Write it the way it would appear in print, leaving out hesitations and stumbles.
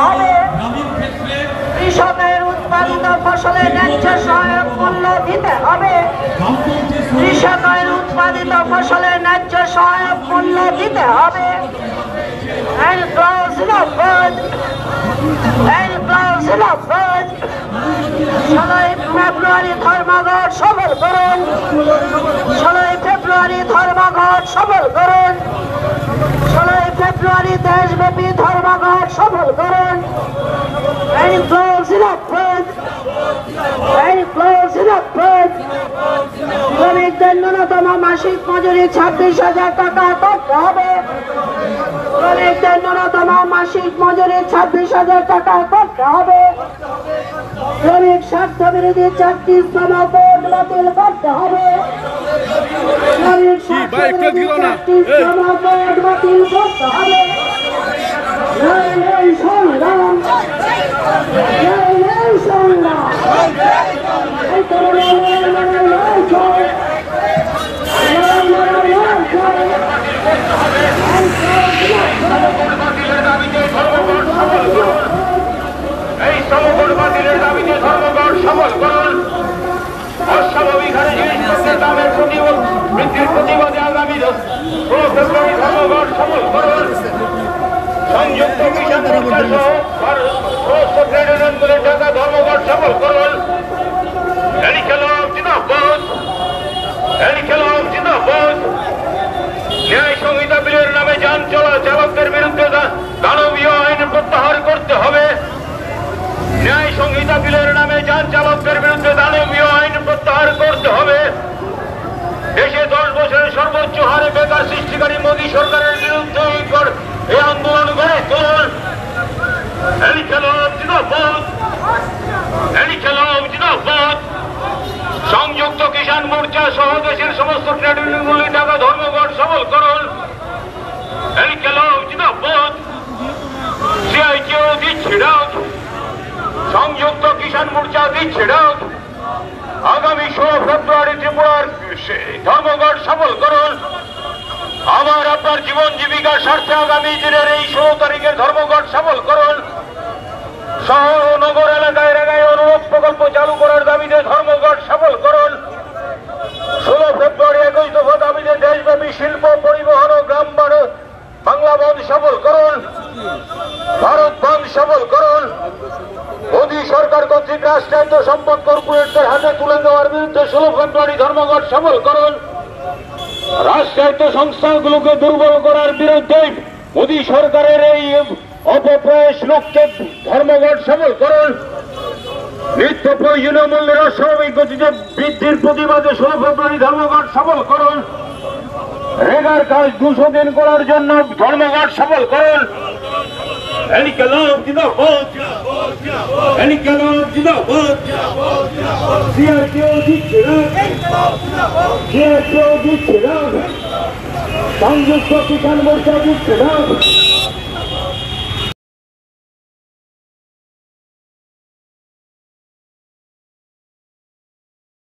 হবে। কৃষকের উৎপাদিত ফসলের ন্যায্য সহায়ক মূল্য দিতে হবে। কৃষকের উৎপাদিত ফসলের ন্যায্য সহায়ক মূল্য দিতে হবে। ফেব্রুয়ারি ধর্মঘট সফল করুন। 16 ফেব্রুয়ারি ধর্মঘট সফল করুন। 16 ফেব্রুয়ারি দেশব্যাপী ধর্মঘট সফল করুন। শ্রমিকদের ন্যূনতম মাসিক মজুরি 26,000 টাকা করতে হবে। শ্রমিকদের ন্যূনতম মাসিক মজুরি 26,000 টাকা করতে হবে। শ্রমিক স্বার্থ বিরোধী 4টি শ্রম কোড বাতিল করতে হবে। শ্রমিক স্বার্থ বিরোধী 4টি শ্রম কোড বাতিল করতে হবে। সংগ্রাম এই সমগ্র বাতিলের দাবিতে ধর্মঘট সফল করুন। অস্বাভাবিক হারে জিনিসপত্রের দামের বৃদ্ধির প্রতিবাদে আগামী 16 ফেব্রুয়ারি ধর্মঘট সফল করুন। সংযুক্ত কিষাণ মোর্চা সহ সমস্ত ট্রেড ইউনিয়নগুলির টাকা ধর্মঘট সফল করুন। ন্যায় সংহিতা বিলের নামে যান চালকদের বিরুদ্ধে দানবীয় আইন প্রত্যাহার করতে হবে। ন্যায় সংহিতা বিলের নামে যান চালকদের বিরুদ্ধে দানবীয় আইন প্রত্যাহার করতে হবে। দেশে 10 বছরের সর্বোচ্চ হারে বেকার সৃষ্টিকারী মোদী সরকারের বিরুদ্ধে এই আন্দোলন গড়ে তুলুন। সংযুক্ত কিষাণ মোর্চা সহ দেশের সমস্ত ট্রেড ইউনিয়নগুলির টাকা ধর্মঘট সফল করুন। সংযুক্ত কিষাণ মোর্চা দিচ্ছে ডাক। আগামী 16 ফেব্রুয়ারি ত্রিপুরার ধর্মঘট সফল করুন। আমার আপনার জীবন জীবিকার স্বার্থে আগামী দিনের এই 16 তারিখের ধর্মঘট সফল করুন। শহর ও নগর এলাকায় অনুরোধ প্রকল্প চালু করার দাবিতে ধর্মঘট সফল করুন। 16 ফেব্রুয়ারি 21 দফা দাবিতে দেশব্যাপী শিল্প, পরিবহন ও গ্রাম বাংলা বন্ধ সফল করুন। ভারত বন্ধ সফল করুন। মোদী সরকার কর্তৃক রাষ্ট্রায়ত্ত সম্পদ কর্পোরেটদের হাতে তুলে দেওয়ার বিরুদ্ধে 16 ফেব্রুয়ারি ধর্মঘট সফল করুন। রাষ্ট্রায়ত্ত সংস্থাগুলোকে দুর্বল করার বিরুদ্ধে মোদী সরকারের এই অপপ্রয়াস রুখতে ধর্মঘট সফল করুন। নিত্য প্রয়োজনীয় মূল্যের অস্বাভাবিক গতিতে বৃদ্ধির প্রতিবাদে 16 ফেব্রুয়ারি ধর্মঘট সফল করুন। রেগার কাজ 200 দিন করার জন্য ধর্মঘট সফল করুন। সংযুক্ত কিষাণ মোর্চা দিচ্ছে